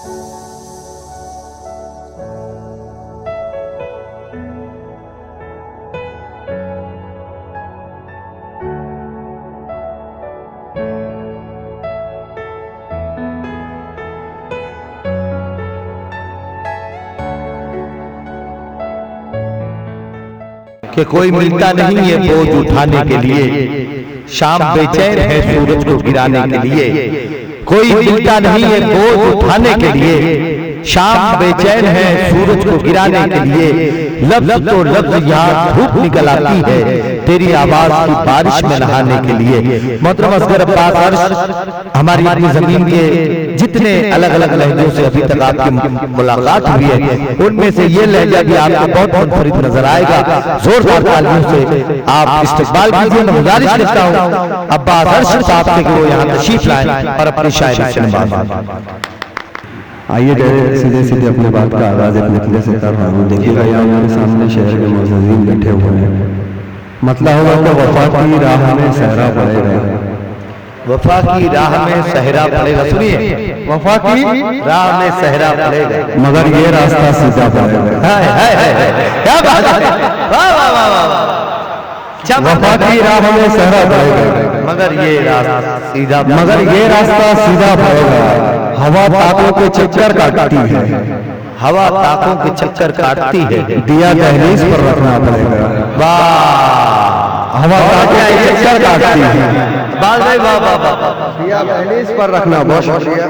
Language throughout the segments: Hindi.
कि कोई मिलता नहीं है बोझ उठाने के लिए, शाम बेचैन है सूरज को गिराने के लिए। कोई मिलता नहीं है बोझ उठाने के लिए, शाम बेचैन है सूरज को गिराने के लिए। लफ्ज तो लफ्ज यहाँ धूप निकल आती है तेरी आवाज की बारिश में नहाने के लिए। मोहतरम असगर अब्बास अर्श, हमारी अपनी जमीन के जितने अलग अलग लहजों से अभी तक आपकी मुलाकात हुई है, उनमें से ये लहजा भी आपको बहुत मुनफरिद नजर आएगा। जोरदार तालियों से आप इस्तकबाल कीजिए। मैं गुजारिश करता हूँ अब्बास अर्श साहब से कि वो यहाँ तशरीफ लाएं और अपनी शायरी सुनवाएं। आइए सीधे सीधे अपने बात का आगाज एक निकले से कर रहा हूँ। देखिएगा यहाँ मेरे सामने शहर के मुअज़्ज़िज़ीन बैठे हुए हैं। मतलब होगा कि वफा की राह में सहरा पड़ेगा, वफा की राह में सहरा पड़ेगा। सुनिए, वफा की राह में सहरा पड़ेगा, मगर ये रास्ता सीधा पड़ेगा। क्या बात है, वाह वाह वाह वाह। वफा की राह में सहरा पड़ेगा, मगर ये रास्ता सीधा, मगर ये रास्ता सीधा पड़ेगा। हवा ताकों के चक्कर काटती है, हवा ताकों के चक्कर काटती है, दिया दहलीज पर रखना पड़ेगा। वाह, हवा ताकों के चक्कर काटती है, बाल भाई वाह वाह वाह, दिया दहलीज पर रखना। बहुत शुक्रिया।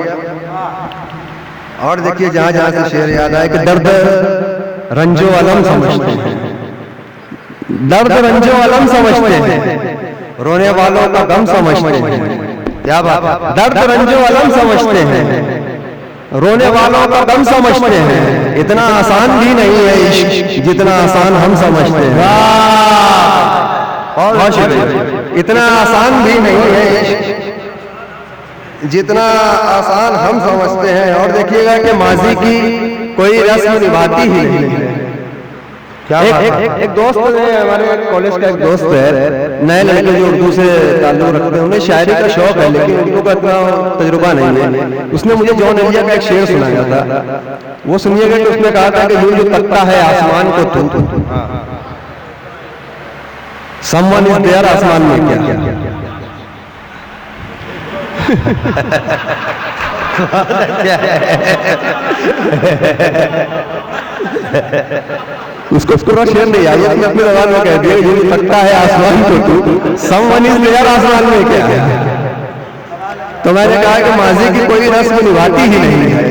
और देखिए जहाँ जहाँ से शेर याद आए कि दर्द रंजो अलम समझते हैं, दर्द रंजो अलम समझते हैं, रोने वालों का गम समझते हैं। क्या बात, दर्द रंजो अलम समझते हैं, रोने वालों का गम समझते हैं। इतना आसान भी नहीं है इश्क जितना आसान हम समझते हैं। बहुत शुक्रिया। इतना आसान भी नहीं है इश्क जितना आसान हम समझते हैं। और देखिएगा कि माजी की कोई रस्म निभाती ही नहीं है। एक दोस्त है हमारे कॉलेज का, एक दोस्त है, नए लड़के जो उर्दू से ताल्लुक रखते हैं, उन्हें शायरी का शौक है लेकिन उर्दू का इतना तजुर्बा नहीं है। उसने मुझे जॉन एलिया का एक शेर सुनाया था, वो सुनिएगा कि उसने कहा था कि यूं जो तकता है आसमान को तू, समवन इज देयर, आसमान में क्या। उसको पूरा शेर नहीं आया, उसने अपने जबान में कह दिया ये तकता है आसमान को तू, समवन इज देयर, आसमान में क्या है। तो मैंने कहा कि माजी की कोई रस्म निभाती ही नहीं है,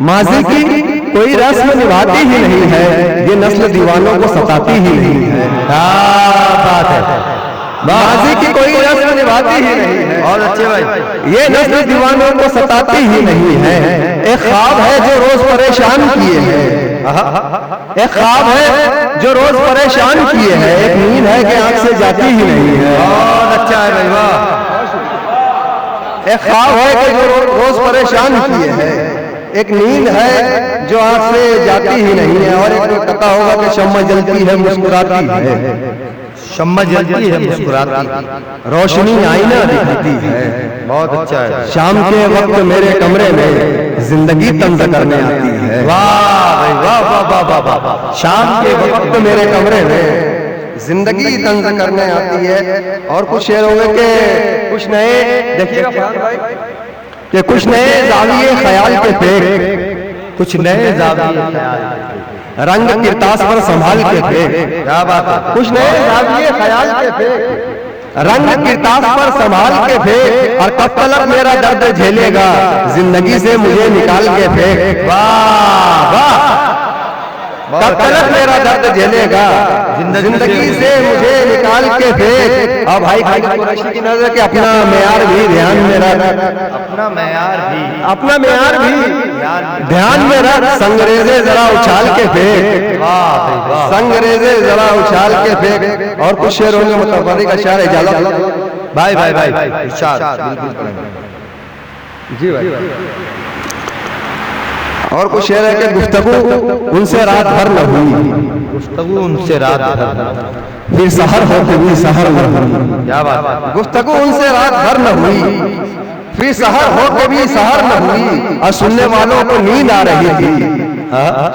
माजी की कोई रस्म निभाती ही नहीं है, ये नस्ल दीवानों को सताती ही नहीं है। क्या बात है, माजी की कोई रस्म निभाती ही नहीं है। और अच्छे भाई, ये नस्ल दीवानों को सताती ही नहीं है। एक ख्वाब है जो रोज परेशान किए हैं, एक ख्वाब है जो रोज परेशान किए हैं, एक नींद है कि आंख से जाती ही नहीं है। बहुत अच्छा है भाई, वाह। एक ख्वाब है कि जो रोज परेशान किए हैं, एक नींद है जो आंख से जाती ही नहीं है। और एक पता होगा कि शम्मा जलती है मुस्कुराती है, शम्मा जलती है मुस्कुराती, रोशनी आईना दिखाती है। बहुत अच्छा है। शाम के वक्त मेरे कमरे में जिंदगी तंज करने आती है। वाह भाई वाह वाह वाह वाह वाह। शाम के वक्त मेरे कमरे में जिंदगी तंज करने आती है। और कुछ शेर होंगे कि कुछ नए, देखिएगा कि कुछ नए जाविये ख्याल के फेंक, कुछ नए जाविये ख्याल, रंग किरतास पर संभाल के फेंक। क्या बात है, कुछ नए जाविये ख्याल के फेंक, रंग किरतास पर संभाल के फेंक। और कब तलक मेरा दर्द झेलेगा, जिंदगी से मुझे निकाल के फेंक। वाह वाह, कब तलक मेरा दर्द झेलेगा, जिंदगी से मुझे निकाल के फेंक। और भाई कुरैशी की नजर के अपना मेयार भी ध्यान में रख, अपना मेयार भी, अपना मेयार भी ध्यान में रख। संगरेजे जरा उछाल के फेंक, वाह भाई वाह, संगरेजे जरा उछाल के फेंक। और कुछ शेर होंगे मुतफर्रिक अशआर, इजाजत भाई भाई भाई इरशाद बिल्कुल जी भाई। और कुछ शेर है कि गुफ्तगू उनसे रात भर न हुई, गुफ्तगू उनसे रात भर, फिर सहर होते हुई सहर न हुई। क्या बात है, गुफ्तगू उनसे रात भर न हुई, फिर सहर हो के भी सहर न हुई और सुनने वालों को नींद आ रही थी।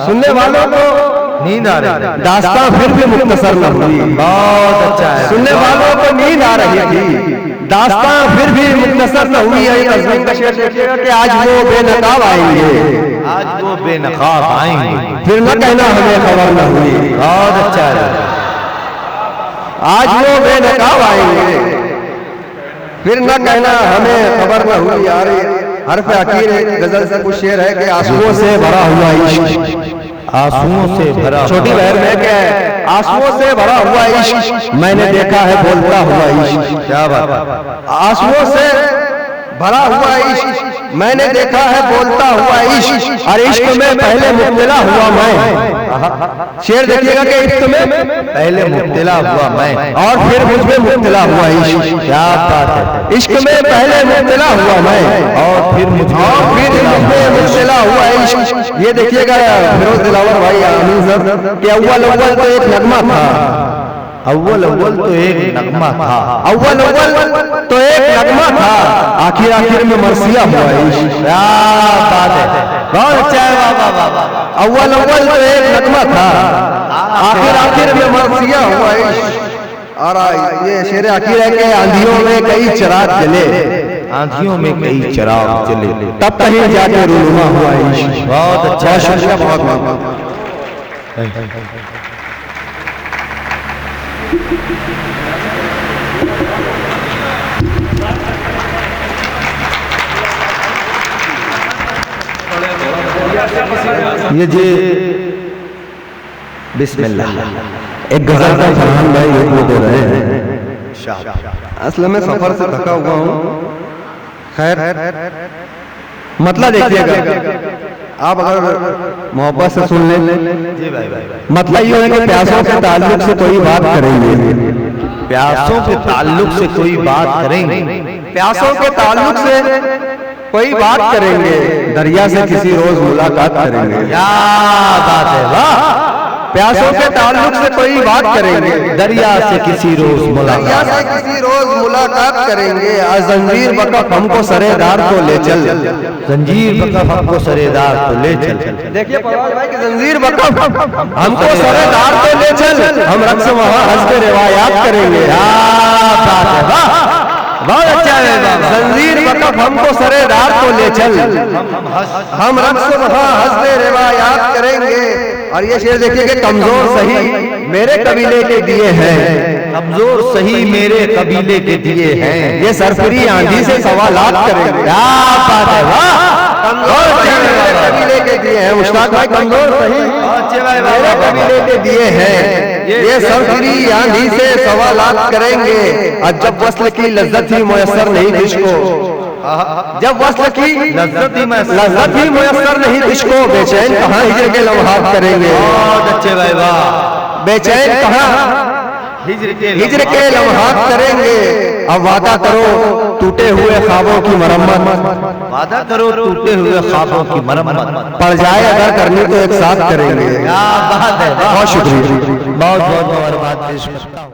सुनने वालों को नींद आ रही, दास्तां फिर भी मुख्तसर न हुई। बहुत अच्छा है। सुनने वालों को नींद आ रही थी, दास्तां फिर भी मुख्तसर न हुई। तस्वीर का शेर देखिएगा कि आज वो बेनकाब आएंगे, आज वो बेनकाब आएंगे, फिर न कहना हमें खबर न हुई। बहुत अच्छा है। आज वो बेनकाब आएंगे, फिर न कहना हमें खबर न हुई। यार हरफ आखिर गजल से कुछ शेर है कि आंसुओं से भरा हुआ इश्क, आंसुओं से भरा, छोटी बहर में क्या है, आंसुओं से भरा हुआ इश्क मैंने देखा है बोलता हुआ इश्क। क्या बात, आंसुओं से भरा हुआ इश्क मैंने देखा है बोलता हुआ इश्क, और इश्क में पहले मुब्तला हुआ मैं। शेर देखिएगा कि इश्क में पहले मुब्तला हुआ मैं और फिर मुझ में मुब्तला हुआ इश्क। क्या बात है। इश्क में पहले मुब्तला हुआ मैं और फिर मुझ में मुब्तला हुआ इश्क। ये देखिएगा फिरोज दिलावर भाई आमीन सर कि अव्वल अव्वल तो एक नगमा था, अव्वल अव्वल तो एक नगमा था, अव्वल अव्वल तो एक नगमा था, आखिर आखिर में मरसिया हुआ इश्क। क्या बात है, बहुत अच्छा है। वाह वाह वाह वाह। अव्वल अव्वल तो एक नगमा था, आखिर आखिर में मरसिया हुआ इश्क। और ये शेर आखिर है कि आंधियों में कई चिराग जले, आंधियों में कई चिराग जले, तब कहीं जाके रूनुमा हुआ इश्क। बहुत अच्छा है। शुक्रिया, बहुत ये जी बिस्मिल्लाह, एक गजल का फरमान भाई ये दे रहे हैं। असल में सफर से थका हुआ हूँ। खैर मतलब देखिएगा, आप अगर मोहब्बत से सुन लें, जी भाई भाई, मतलब ये है कि प्यासों के ताल्लुक से कोई बात करेंगे, प्यासों के ताल्लुक से कोई बात करेंगे, प्यासों के ताल्लुक से कोई बात करेंगे, दरिया से किसी रोज मुलाकात करेंगे। क्या बात है, वाह। प्यासों के ताल्लुक से कोई बात करेंगे, दरिया से किसी रोज दरिया मुलाकात, से किसी रोज मुलाकात करेंगे। जंजीर बकफ हमको सरेदार को ले चल, जंजीर बकफ हमको सरेदार को ले चल। देखिए परवाज भाई कि जंजीर बकफ हमको सरेदार को ले चल, हम रक्स वहाँ हंस के रिवायात करेंगे। क्या बात है, वाह, बहुत अच्छा है। जंजीर बकफ हमको सरेदार को ले चल, हम रक्स वहाँ हंस के रिवायात करेंगे। और ये शेर देखिए कि कमजोर सही मेरे कबीले के दिए हैं, कमजोर सही मेरे कबीले के दिए हैं, ये सरफरी आंधी से सवालात करेंगे। क्या बात है, वाह, कमजोर सही मेरे कबीले के दिए हैं, मुश्ताक भाई कमजोर सही मेरे कबीले के दिए हैं, ये सरफरी आंधी से सवालात करेंगे। और जब वस्ल की लज्जत ही मुयस्सर नहीं किसको, जब वस्ल की लज्जत ही मुयस्सर नहीं किसको, बेचैन कहाँ हिजर के लम्हात करेंगे। बहुत अच्छे भाई, वाह, बेचैन कहाँ हिजर के लम्हात करेंगे। अब वादा करो टूटे हुए ख्वाबों की मरम्मत, वादा करो टूटे हुए ख्वाबों की मरम्मत, पड़ जाए अगर करनी तो एक साथ करेंगे। क्या बात है, बहुत शुक्रिया। बहुत बहुत मुबारकबाद पेश करता हूं।